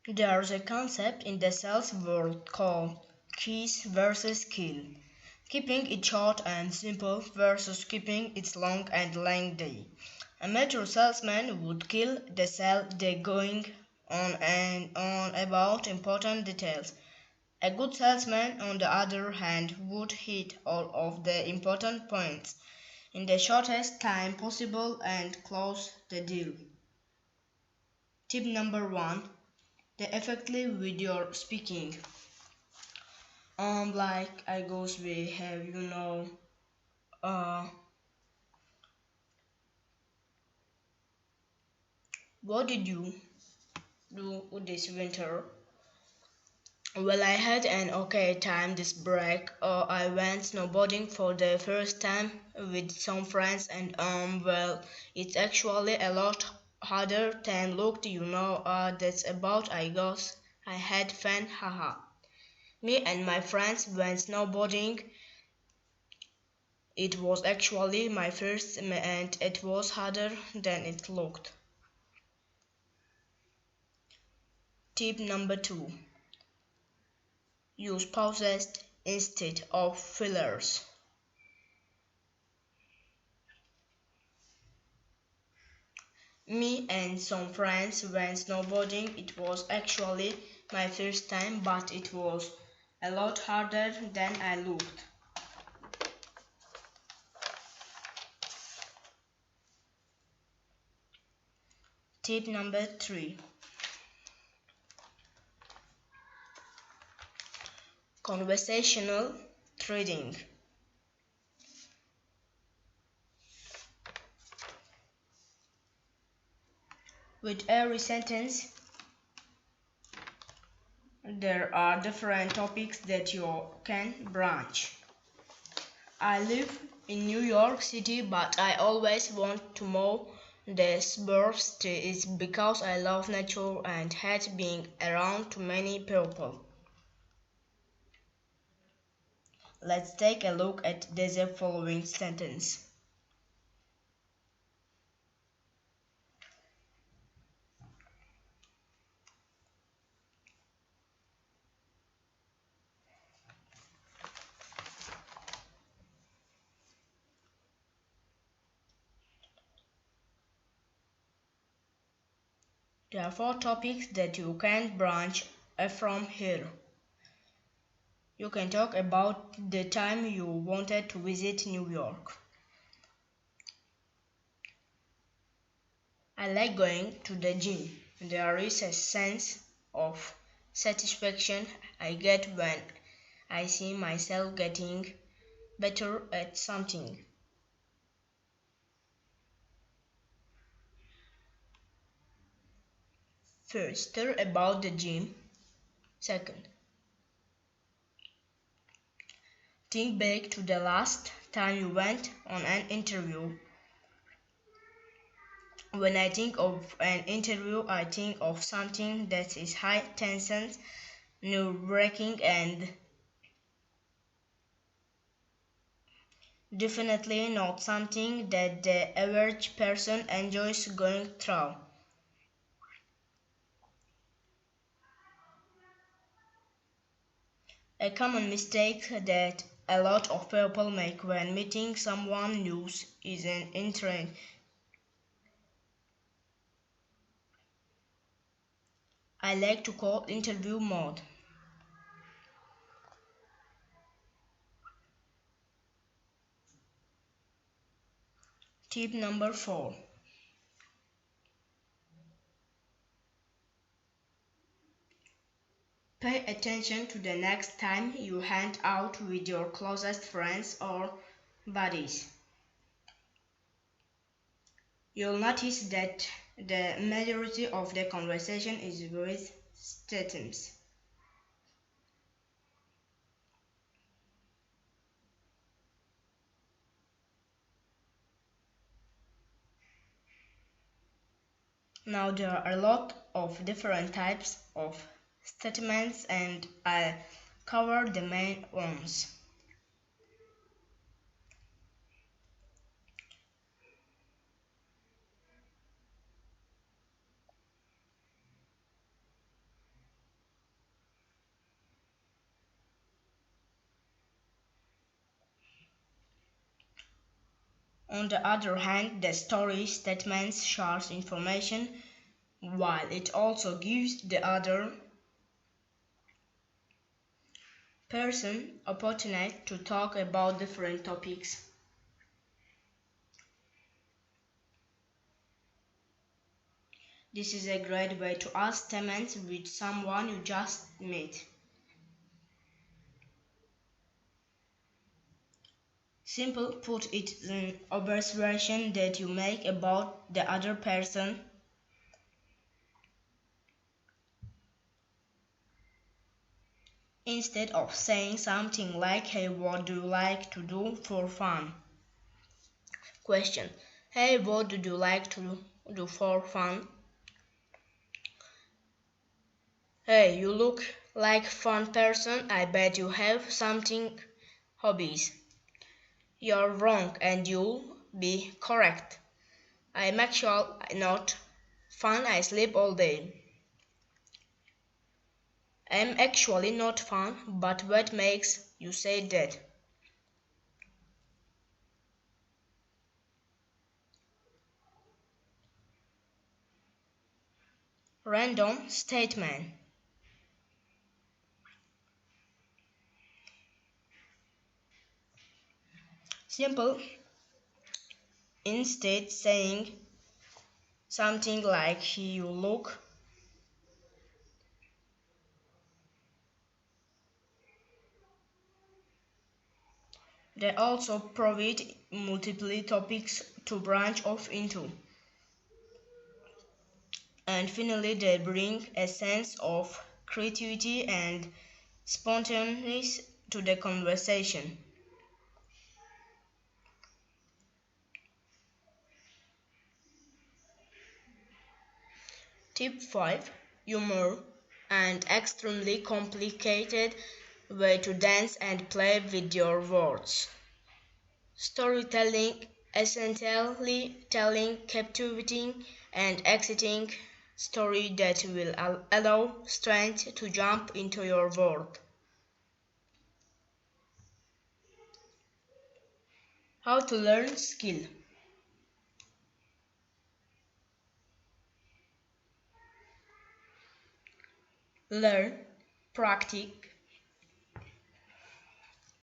There's a concept in the sales world called kiss versus kill, keeping it short and simple versus keeping it long and lengthy. A mature salesman would kill the sale by going on and on about important details. A good salesman, on the other hand, would hit all of the important points in the shortest time possible and close the deal. Tip number one, the effectively with your speaking. Like I goes we have uh what did you do this winter? Well, I had an okay time this break. I went snowboarding for the first time with some friends, and well, it's actually a lot harder than looked. That's about. I guess I had fun, haha. Me and my friends went snowboarding. It was actually my first, and it was harder than it looked. Tip number two: use pauses instead of fillers. Me and some friends went snowboarding. It was actually my first time, but it was a lot harder than I looked. Tip number three: conversational trading. With every sentence, there are different topics that you can branch. I live in New York City, but I always want to move the suburbs. It's because I love nature and hate being around too many people. Let's take a look at the following sentence. There are four topics that you can branch from here. You can talk about the time you wanted to visit New York. I like going to the gym. There is a sense of satisfaction I get when I see myself getting better at something. First, tell about the gym. Second, think back to the last time you went on an interview. When I think of an interview, I think of something that is high tension, nerve-wracking, and definitely not something that the average person enjoys going through. A common mistake that a lot of people make when meeting someone new is an interest. I like to call interview mode. Tip number 4. Pay attention to the next time you hang out with your closest friends or buddies. You'll notice that the majority of the conversation is with statements. Now there are a lot of different types of statements and I'll cover the main ones. On the other hand, the story statement shares information while it also gives the other person opportunity to talk about different topics. This is a great way to ask statements with someone you just met. Simple, put it in observation that you make about the other person. Instead of saying something like, hey, what do you like to do for fun? Question. Hey, what do you like to do for fun? Hey, you look like a fun person. I bet you have something hobbies. You're wrong and you'll be correct. I'm actually not fun. I sleep all day. I'm actually not fun, but what makes you say that? Random statement. Simple. Instead saying something like you look. They also provide multiple topics to branch off into. And finally, they bring a sense of creativity and spontaneity to the conversation. Tip 5. Humor, an extremely complicated way to dance and play with your words. Storytelling, essentially telling, captivating, and exciting story that will allow strength to jump into your world. How to learn skill. Learn, practice,